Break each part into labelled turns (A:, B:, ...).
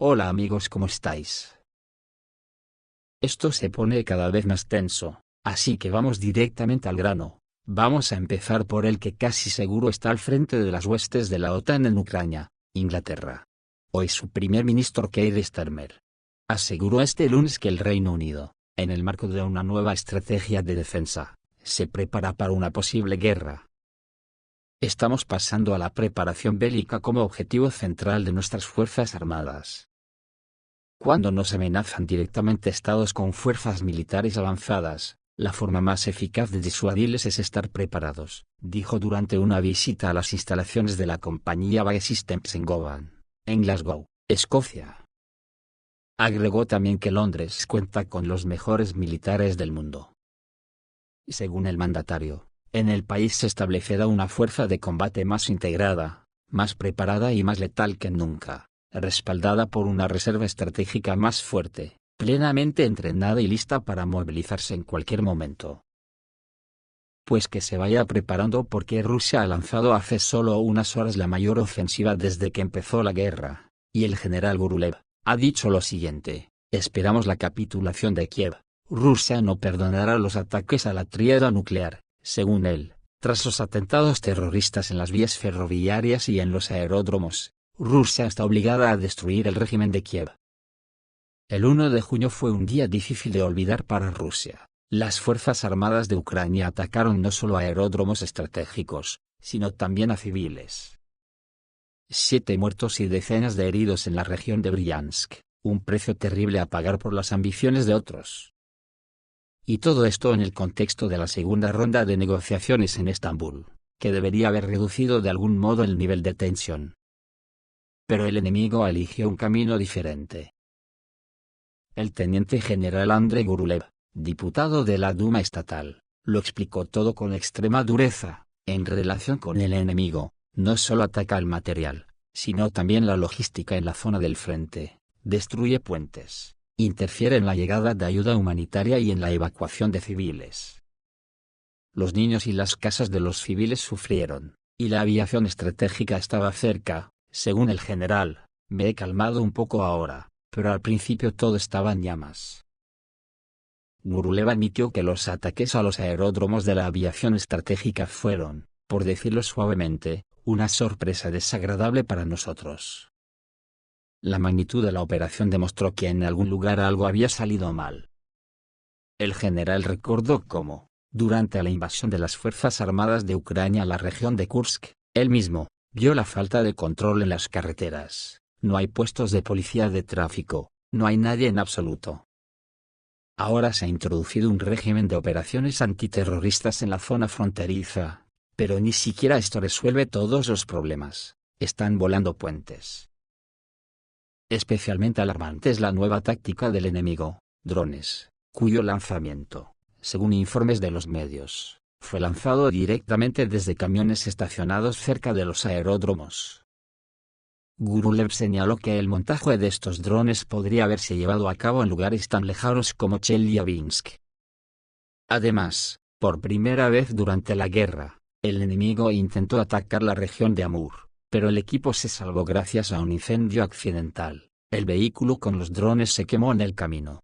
A: Hola amigos, ¿cómo estáis? Esto se pone cada vez más tenso, así que vamos directamente al grano. Vamos a empezar por el que casi seguro está al frente de las huestes de la OTAN en Ucrania, Inglaterra. Hoy su primer ministro Keir Starmer aseguró este lunes que el Reino Unido, en el marco de una nueva estrategia de defensa, se prepara para una posible guerra. Estamos pasando a la preparación bélica como objetivo central de nuestras Fuerzas Armadas. Cuando nos amenazan directamente estados con fuerzas militares avanzadas, la forma más eficaz de disuadirles es estar preparados, dijo durante una visita a las instalaciones de la compañía BAE Systems en Govan, en Glasgow, Escocia. Agregó también que Londres cuenta con los mejores militares del mundo. Según el mandatario, en el país se establecerá una fuerza de combate más integrada, más preparada y más letal que nunca, respaldada por una reserva estratégica más fuerte, plenamente entrenada y lista para movilizarse en cualquier momento. Pues que se vaya preparando porque Rusia ha lanzado hace solo unas horas la mayor ofensiva desde que empezó la guerra, y el general Gurulev ha dicho lo siguiente: esperamos la capitulación de Kiev. Rusia no perdonará los ataques a la tríada nuclear, según él, tras los atentados terroristas en las vías ferroviarias y en los aeródromos. Rusia está obligada a destruir el régimen de Kiev. El 1 de junio fue un día difícil de olvidar para Rusia. Las Fuerzas Armadas de Ucrania atacaron no solo aeródromos estratégicos, sino también a civiles. 7 muertos y decenas de heridos en la región de Bryansk, un precio terrible a pagar por las ambiciones de otros. Y todo esto en el contexto de la segunda ronda de negociaciones en Estambul, que debería haber reducido de algún modo el nivel de tensión. Pero el enemigo eligió un camino diferente. El teniente general Andrei Gurulev, diputado de la Duma estatal, lo explicó todo con extrema dureza. En relación con el enemigo, no solo ataca el material, sino también la logística en la zona del frente, destruye puentes, interfiere en la llegada de ayuda humanitaria y en la evacuación de civiles. Los niños y las casas de los civiles sufrieron, y la aviación estratégica estaba cerca. Según el general, me he calmado un poco ahora, pero al principio todo estaba en llamas. Gurulev admitió que los ataques a los aeródromos de la aviación estratégica fueron, por decirlo suavemente, una sorpresa desagradable para nosotros. La magnitud de la operación demostró que en algún lugar algo había salido mal. El general recordó cómo, durante la invasión de las Fuerzas Armadas de Ucrania a la región de Kursk, él mismo vio la falta de control en las carreteras. No hay puestos de policía de tráfico, no hay nadie en absoluto. Ahora se ha introducido un régimen de operaciones antiterroristas en la zona fronteriza, pero ni siquiera esto resuelve todos los problemas. Están volando puentes. Especialmente alarmante es la nueva táctica del enemigo, drones, cuyo lanzamiento, según informes de los medios, fue lanzado directamente desde camiones estacionados cerca de los aeródromos. Gurulev señaló que el montaje de estos drones podría haberse llevado a cabo en lugares tan lejanos como Chelyabinsk. Además, por primera vez durante la guerra, el enemigo intentó atacar la región de Amur, pero el equipo se salvó gracias a un incendio accidental. El vehículo con los drones se quemó en el camino.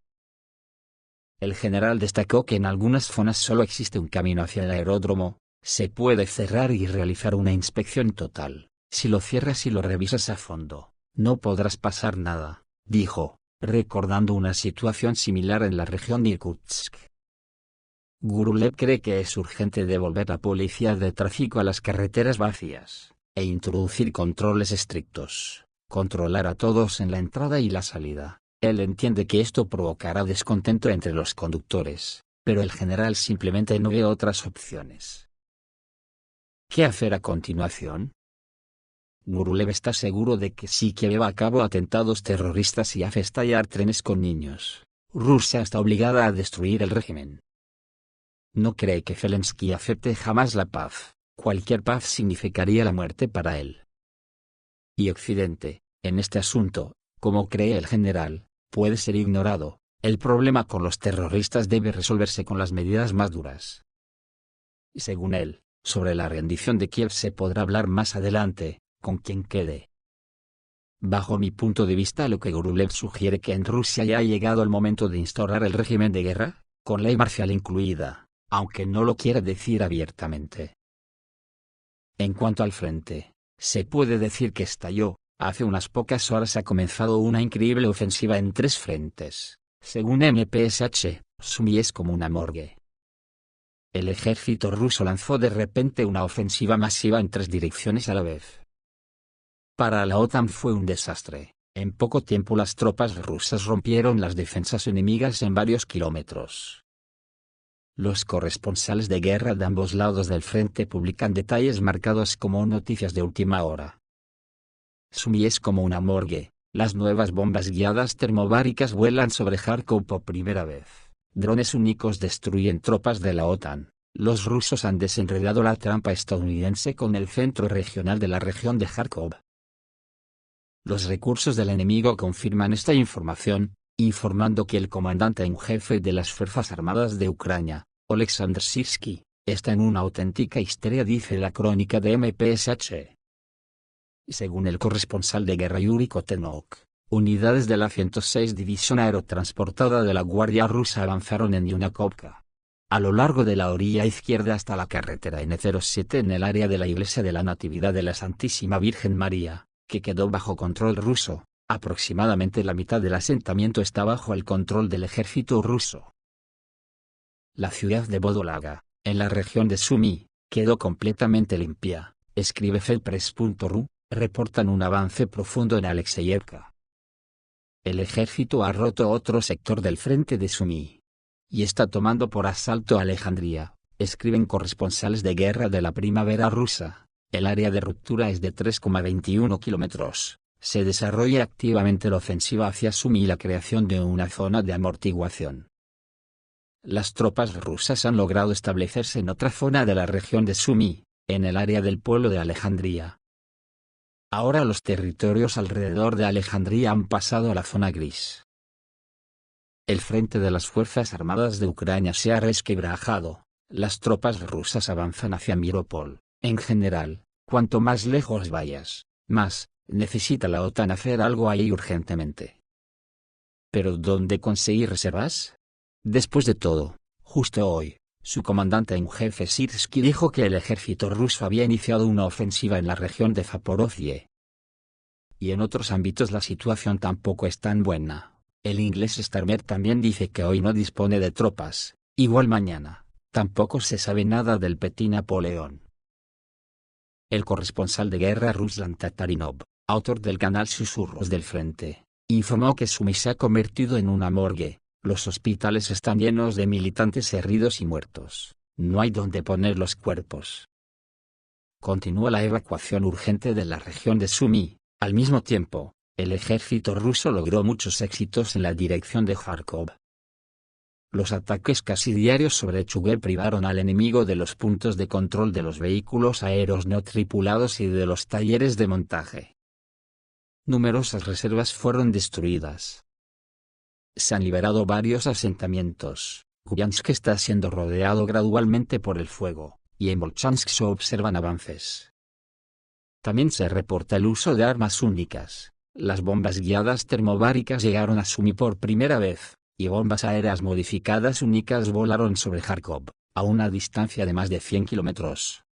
A: El general destacó que en algunas zonas solo existe un camino hacia el aeródromo. Se puede cerrar y realizar una inspección total. Si lo cierras y lo revisas a fondo, no podrás pasar nada, dijo, recordando una situación similar en la región de Irkutsk. Gurulev cree que es urgente devolver la policía de tráfico a las carreteras vacías, e introducir controles estrictos, controlar a todos en la entrada y la salida. Él entiende que esto provocará descontento entre los conductores, pero el general simplemente no ve otras opciones. ¿Qué hacer a continuación? Gurulev está seguro de que si Kiev lleva a cabo atentados terroristas y hace estallar trenes con niños, Rusia está obligada a destruir el régimen. No cree que Zelensky acepte jamás la paz. Cualquier paz significaría la muerte para él. Y Occidente, en este asunto, como cree el general, puede ser ignorado. El problema con los terroristas debe resolverse con las medidas más duras. Según él, sobre la rendición de Kiev se podrá hablar más adelante, con quien quede. Bajo mi punto de vista, lo que Gurulev sugiere que en Rusia ya ha llegado el momento de instaurar el régimen de guerra, con ley marcial incluida, aunque no lo quiera decir abiertamente. En cuanto al frente, se puede decir que estalló. Hace unas pocas horas ha comenzado una increíble ofensiva en 3 frentes. Según MPSH, Sumy es como una morgue. El ejército ruso lanzó de repente una ofensiva masiva en 3 direcciones a la vez. Para la OTAN fue un desastre. En poco tiempo las tropas rusas rompieron las defensas enemigas en varios kilómetros. Los corresponsales de guerra de ambos lados del frente publican detalles marcados como noticias de última hora. Sumy es como una morgue. Las nuevas bombas guiadas termobáricas vuelan sobre Kharkov por primera vez. Drones únicos destruyen tropas de la OTAN. Los rusos han desenredado la trampa estadounidense con el centro regional de la región de Kharkov. Los recursos del enemigo confirman esta información, informando que el comandante en jefe de las Fuerzas Armadas de Ucrania, Oleksandr Sirski, está en una auténtica histeria, dice la crónica de MPSH. Según el corresponsal de guerra Yuri Kotenok, unidades de la 106 División Aerotransportada de la Guardia Rusa avanzaron en Yunakovka, a lo largo de la orilla izquierda hasta la carretera N07 en el área de la Iglesia de la Natividad de la Santísima Virgen María, que quedó bajo control ruso. Aproximadamente la mitad del asentamiento está bajo el control del ejército ruso. La ciudad de Vodolaga, en la región de Sumy, quedó completamente limpia, escribe Felpress.ru, reportan un avance profundo en Alexeyevka. El ejército ha roto otro sector del frente de Sumy y está tomando por asalto Alejandría, escriben corresponsales de guerra de la primavera rusa. El área de ruptura es de 3,21 kilómetros. Se desarrolla activamente la ofensiva hacia Sumy y la creación de una zona de amortiguación. Las tropas rusas han logrado establecerse en otra zona de la región de Sumy, en el área del pueblo de Alejandría. Ahora los territorios alrededor de Alejandría han pasado a la zona gris. El frente de las Fuerzas Armadas de Ucrania se ha resquebrajado. Las tropas rusas avanzan hacia Miropol. En general, cuanto más lejos vayas, más necesita la OTAN hacer algo ahí urgentemente. ¿Pero dónde conseguir reservas? Después de todo, justo hoy, su comandante en jefe Sirski dijo que el ejército ruso había iniciado una ofensiva en la región de Zaporozhye. Y en otros ámbitos la situación tampoco es tan buena. El inglés Starmer también dice que hoy no dispone de tropas, igual mañana. Tampoco se sabe nada del Petit Napoleón. El corresponsal de guerra Ruslan Tatarinov, autor del canal Susurros del Frente, informó que Sumy se ha convertido en una morgue. Los hospitales están llenos de militantes heridos y muertos. No hay donde poner los cuerpos. Continúa la evacuación urgente de la región de Sumy. Al mismo tiempo, el ejército ruso logró muchos éxitos en la dirección de Kharkov. Los ataques casi diarios sobre Chuguer privaron al enemigo de los puntos de control de los vehículos aéreos no tripulados y de los talleres de montaje. Numerosas reservas fueron destruidas. Se han liberado varios asentamientos. Kupiansk está siendo rodeado gradualmente por el fuego, y en Volchansk se observan avances. También se reporta el uso de armas únicas. Las bombas guiadas termobáricas llegaron a Sumy por primera vez, y bombas aéreas modificadas únicas volaron sobre Kharkov, a una distancia de más de 100 kilómetros.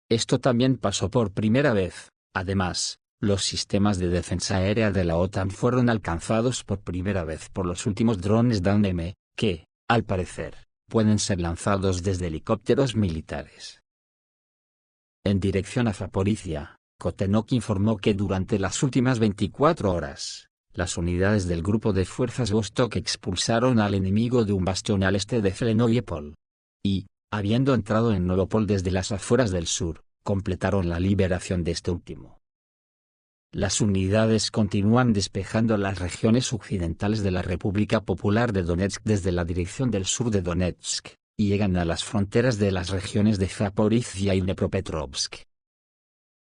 A: Esto también pasó por primera vez. Además, los sistemas de defensa aérea de la OTAN fueron alcanzados por primera vez por los últimos drones DAN-M, que, al parecer, pueden ser lanzados desde helicópteros militares. En dirección a Zaporizhia, Kotenok informó que durante las últimas 24 horas, las unidades del grupo de fuerzas Vostok expulsaron al enemigo de un bastión al este de Zelenoyepol. Y, habiendo entrado en Novopol desde las afueras del sur, completaron la liberación de este último. Las unidades continúan despejando las regiones occidentales de la República Popular de Donetsk desde la dirección del sur de Donetsk, y llegan a las fronteras de las regiones de Zaporizhia y Dnepropetrovsk.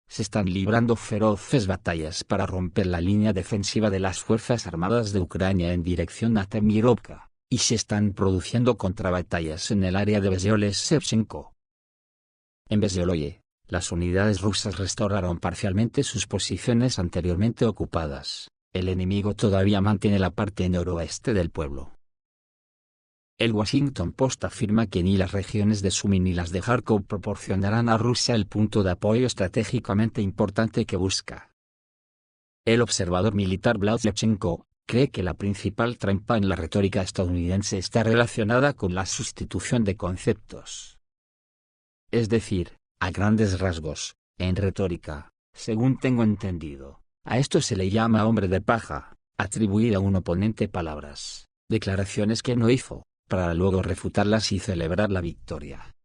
A: Se están librando feroces batallas para romper la línea defensiva de las Fuerzas Armadas de Ucrania en dirección a Temirovka, y se están produciendo contrabatallas en el área de Bezyoles-Shevchenko. En Bezyoloye, las unidades rusas restauraron parcialmente sus posiciones anteriormente ocupadas. El enemigo todavía mantiene la parte noroeste del pueblo. El Washington Post afirma que ni las regiones de Sumy ni las de Kharkov proporcionarán a Rusia el punto de apoyo estratégicamente importante que busca. El observador militar Vlad Lechenko cree que la principal trampa en la retórica estadounidense está relacionada con la sustitución de conceptos. Es decir, a grandes rasgos, en retórica, según tengo entendido, a esto se le llama hombre de paja, atribuir a un oponente palabras, declaraciones que no hizo, para luego refutarlas y celebrar la victoria.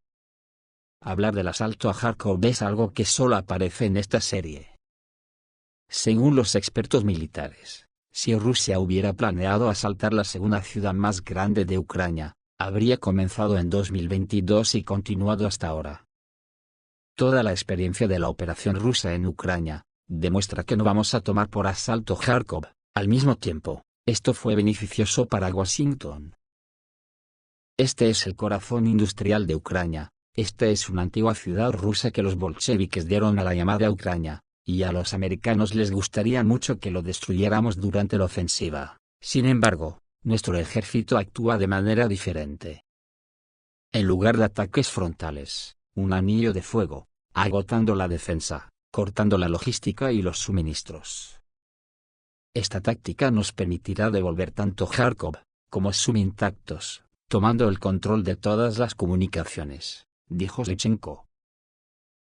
A: Hablar del asalto a Kharkov es algo que solo aparece en esta serie. Según los expertos militares, si Rusia hubiera planeado asaltar la segunda ciudad más grande de Ucrania, habría comenzado en 2022 y continuado hasta ahora. Toda la experiencia de la operación rusa en Ucrania demuestra que no vamos a tomar por asalto Kharkov. Al mismo tiempo, esto fue beneficioso para Washington. Este es el corazón industrial de Ucrania, esta es una antigua ciudad rusa que los bolcheviques dieron a la llamada Ucrania, y a los americanos les gustaría mucho que lo destruyéramos durante la ofensiva. Sin embargo, nuestro ejército actúa de manera diferente. En lugar de ataques frontales, un anillo de fuego, agotando la defensa, cortando la logística y los suministros. Esta táctica nos permitirá devolver tanto Kharkov como Sumy intactos, tomando el control de todas las comunicaciones, dijo Lechenko.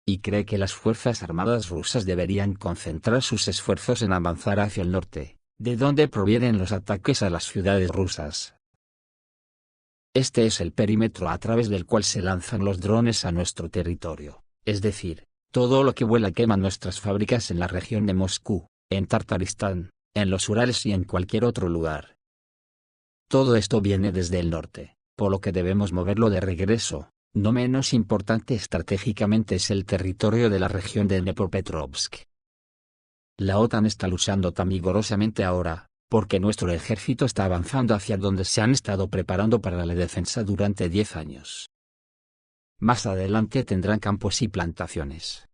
A: Y cree que las Fuerzas Armadas rusas deberían concentrar sus esfuerzos en avanzar hacia el norte, de donde provienen los ataques a las ciudades rusas. Este es el perímetro a través del cual se lanzan los drones a nuestro territorio, es decir, todo lo que vuela quema nuestras fábricas en la región de Moscú, en Tartaristán, en los Urales y en cualquier otro lugar. Todo esto viene desde el norte, por lo que debemos moverlo de regreso. No menos importante estratégicamente es el territorio de la región de Dnepropetrovsk. La OTAN está luchando tan vigorosamente ahora, porque nuestro ejército está avanzando hacia donde se han estado preparando para la defensa durante 10 años. Más adelante tendrán campos y plantaciones.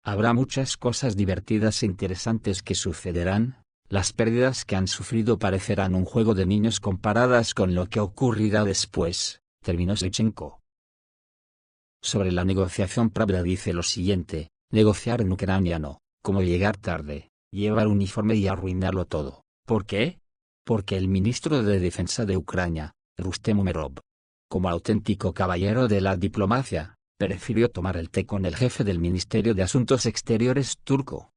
A: Habrá muchas cosas divertidas e interesantes que sucederán. Las pérdidas que han sufrido parecerán un juego de niños comparadas con lo que ocurrirá después, terminó Lechenko. Sobre la negociación, Pravda dice lo siguiente: negociar en ucraniano, como llegar tarde, llevar uniforme y arruinarlo todo. ¿Por qué? Porque el ministro de Defensa de Ucrania, Rustem Umerov, como auténtico caballero de la diplomacia, prefirió tomar el té con el jefe del Ministerio de Asuntos Exteriores turco.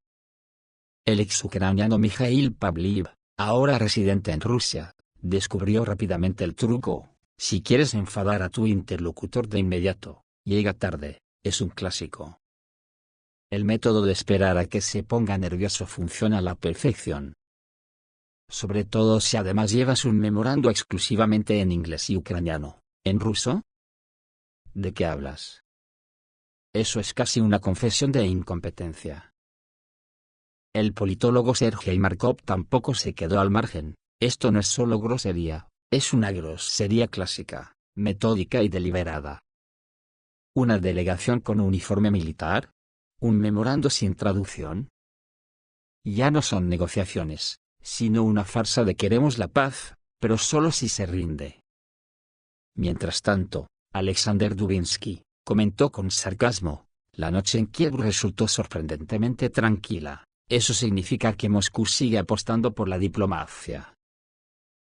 A: El ex-ucraniano Mikhail Pavliev, ahora residente en Rusia, descubrió rápidamente el truco: si quieres enfadar a tu interlocutor de inmediato, llega tarde, es un clásico. El método de esperar a que se ponga nervioso funciona a la perfección. Sobre todo si además llevas un memorando exclusivamente en inglés y ucraniano. ¿En ruso? ¿De qué hablas? Eso es casi una confesión de incompetencia. El politólogo Sergei Markov tampoco se quedó al margen. Esto no es solo grosería, es una grosería clásica, metódica y deliberada. ¿Una delegación con uniforme militar? ¿Un memorando sin traducción? Ya no son negociaciones, sino una farsa de queremos la paz, pero solo si se rinde. Mientras tanto, Alexander Dubinsky comentó con sarcasmo: la noche en Kiev resultó sorprendentemente tranquila. Eso significa que Moscú sigue apostando por la diplomacia.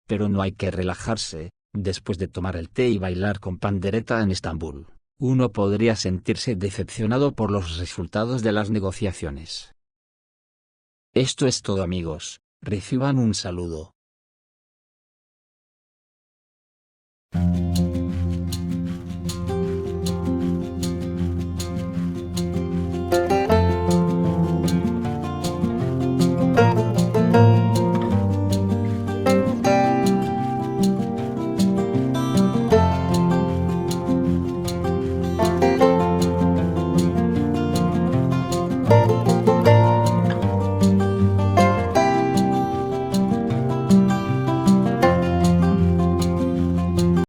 A: Pero no hay que relajarse. Después de tomar el té y bailar con pandereta en Estambul, uno podría sentirse decepcionado por los resultados de las negociaciones. Esto es todo, amigos. Reciban un saludo.